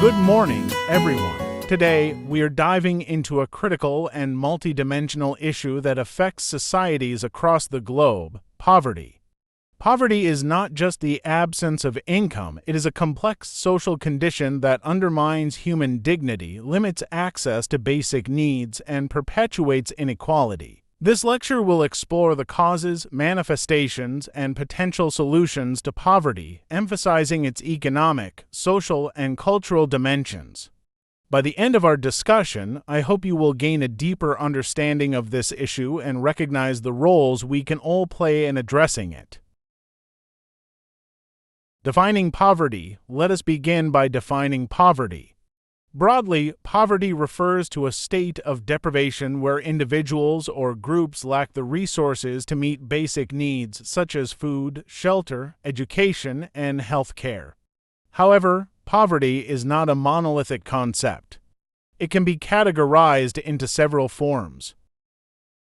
Good morning, everyone. Today, we are diving into a critical and multidimensional issue that affects societies across the globe: poverty. Poverty is not just the absence of income, it is a complex social condition that undermines human dignity, limits access to basic needs, and perpetuates inequality. This lecture will explore the causes, manifestations, and potential solutions to poverty, emphasizing its economic, social, and cultural dimensions. By the end of our discussion, I hope you will gain a deeper understanding of this issue and recognize the roles we can all play in addressing it. Defining poverty. Let us begin by defining poverty. Broadly, poverty refers to a state of deprivation where individuals or groups lack the resources to meet basic needs such as food, shelter, education, and health care. However, poverty is not a monolithic concept. It can be categorized into several forms.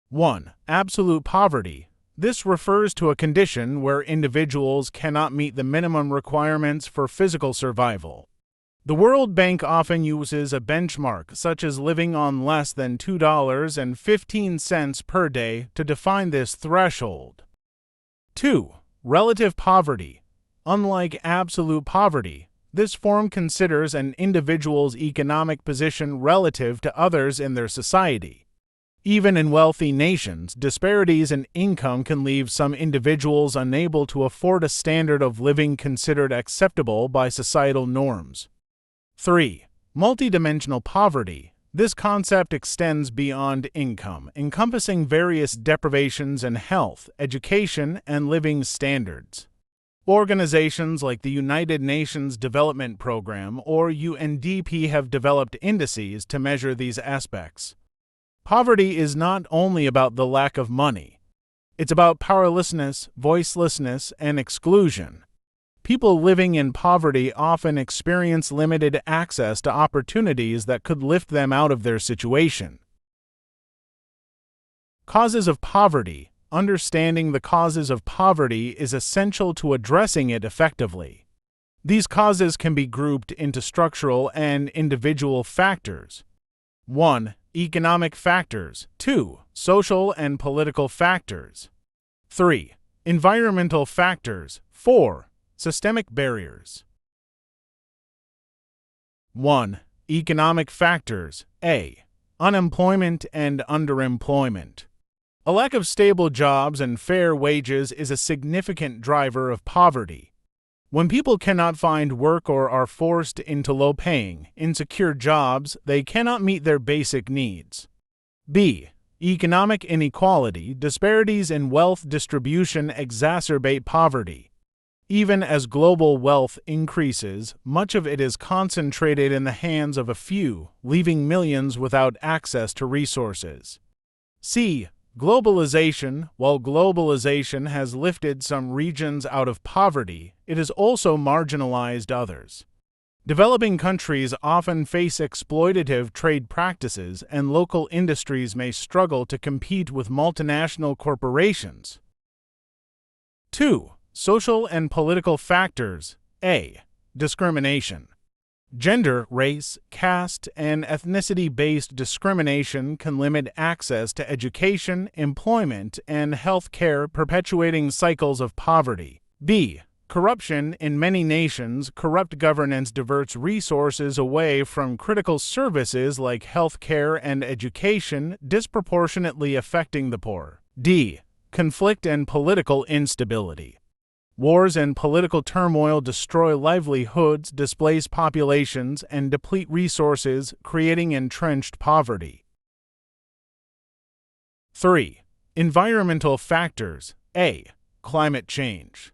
1. Absolute poverty. This refers to a condition where individuals cannot meet the minimum requirements for physical survival. The World Bank often uses a benchmark such as living on less than $2.15 per day to define this threshold. 2. Relative poverty. Unlike absolute poverty, this form considers an individual's economic position relative to others in their society. Even in wealthy nations, disparities in income can leave some individuals unable to afford a standard of living considered acceptable by societal norms. 3. Multidimensional poverty. This concept extends beyond income, encompassing various deprivations in health, education, and living standards. Organizations like the United Nations Development Program or UNDP have developed indices to measure these aspects. Poverty is not only about the lack of money. It's about powerlessness, voicelessness, and exclusion. People living in poverty often experience limited access to opportunities that could lift them out of their situation. Causes of poverty. Understanding the causes of poverty is essential to addressing it effectively. These causes can be grouped into structural and individual factors. 1. Economic factors. 2. Social and political factors. 3. Environmental factors. 4. Systemic barriers. 1. Economic factors. A. Unemployment and underemployment. A lack of stable jobs and fair wages is a significant driver of poverty. When people cannot find work or are forced into low-paying, insecure jobs, they cannot meet their basic needs. B. Economic inequality. Disparities in wealth distribution exacerbate poverty. Even as global wealth increases, much of it is concentrated in the hands of a few, leaving millions without access to resources. C. Globalization. While globalization has lifted some regions out of poverty, it has also marginalized others. Developing countries often face exploitative trade practices, and local industries may struggle to compete with multinational corporations. 2. Social and political factors. A. Discrimination. Gender, race, caste, and ethnicity-based discrimination can limit access to education, employment, and health care, perpetuating cycles of poverty. B. Corruption. In many nations, corrupt governance diverts resources away from critical services like health care and education, disproportionately affecting the poor. D. Conflict and political instability. Wars and political turmoil destroy livelihoods, displace populations, and deplete resources, creating entrenched poverty. 3. Environmental factors. A. Climate change.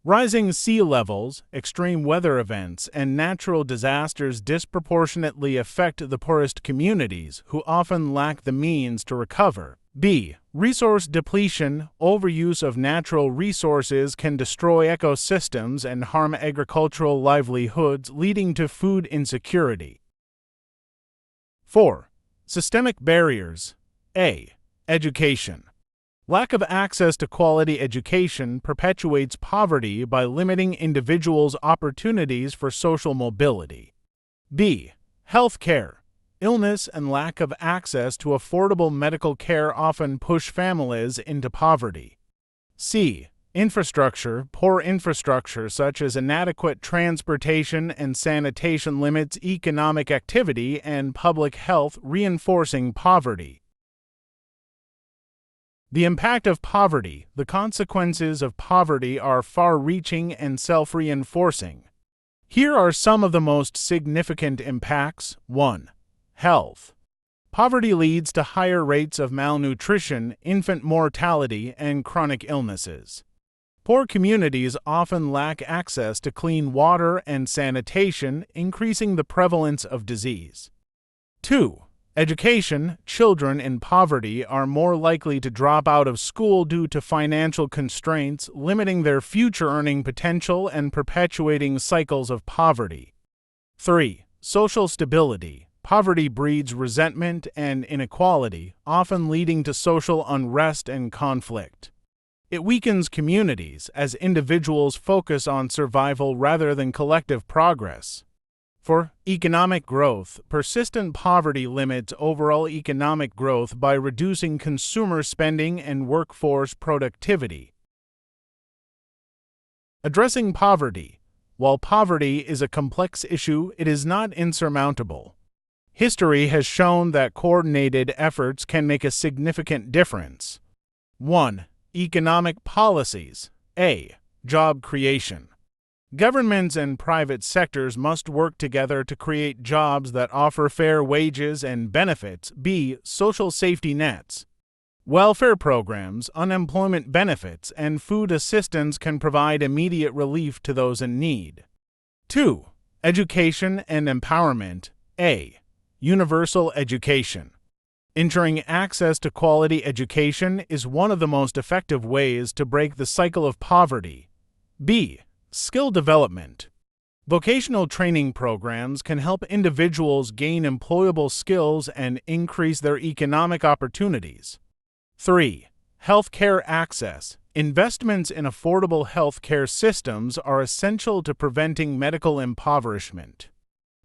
Rising sea levels, extreme weather events, and natural disasters disproportionately affect the poorest communities, who often lack the means to recover. B. Resource depletion. Overuse of natural resources can destroy ecosystems and harm agricultural livelihoods, leading to food insecurity. 4. Systemic barriers. A. Education. Lack of access to quality education perpetuates poverty by limiting individuals' opportunities for social mobility. B. Health care. Illness and lack of access to affordable medical care often push families into poverty. C. Infrastructure. Poor infrastructure such as inadequate transportation and sanitation limits economic activity and public health, reinforcing poverty. The impact of poverty. The consequences of poverty are far-reaching and self-reinforcing. Here are some of the most significant impacts. 1. Health. Poverty leads to higher rates of malnutrition, infant mortality, and chronic illnesses. Poor communities often lack access to clean water and sanitation, increasing the prevalence of disease. 2. Education. Children in poverty are more likely to drop out of school due to financial constraints, limiting their future earning potential and perpetuating cycles of poverty. 3. Social stability. Poverty breeds resentment and inequality, often leading to social unrest and conflict. It weakens communities as individuals focus on survival rather than collective progress. 4. Economic growth. Persistent poverty limits overall economic growth by reducing consumer spending and workforce productivity. Addressing poverty. While poverty is a complex issue, it is not insurmountable. History has shown that coordinated efforts can make a significant difference. 1. Economic policies. A. Job creation. Governments and private sectors must work together to create jobs that offer fair wages and benefits. B. Social safety nets. Welfare programs, unemployment benefits, and food assistance can provide immediate relief to those in need. 2. Education and empowerment. A. Universal education. Ensuring access to quality education is one of the most effective ways to break the cycle of poverty. B. Skill development. Vocational training programs can help individuals gain employable skills and increase their economic opportunities. 3. Healthcare access. Investments in affordable healthcare systems are essential to preventing medical impoverishment.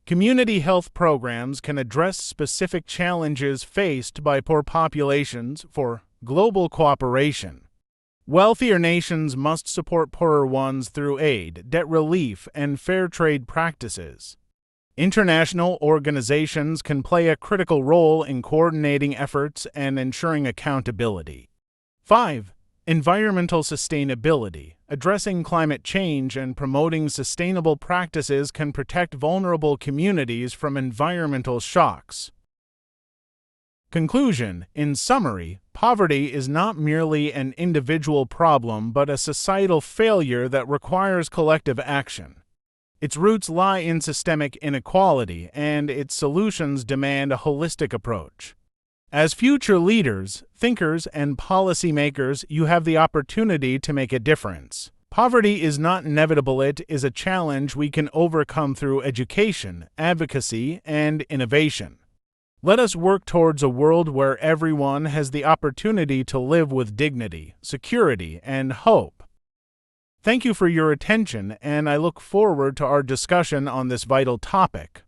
Community health programs can address specific challenges faced by poor populations for global cooperation. Wealthier nations must support poorer ones through aid, debt relief, and fair trade practices. International organizations can play a critical role in coordinating efforts and ensuring accountability. 5. Environmental sustainability. Addressing climate change and promoting sustainable practices can protect vulnerable communities from environmental shocks. Conclusion. In summary, poverty is not merely an individual problem but a societal failure that requires collective action. Its roots lie in systemic inequality, and its solutions demand a holistic approach. As future leaders, thinkers, and policymakers, you have the opportunity to make a difference. Poverty is not inevitable, it is a challenge we can overcome through education, advocacy, and innovation. Let us work towards a world where everyone has the opportunity to live with dignity, security, and hope. Thank you for your attention, and I look forward to our discussion on this vital topic.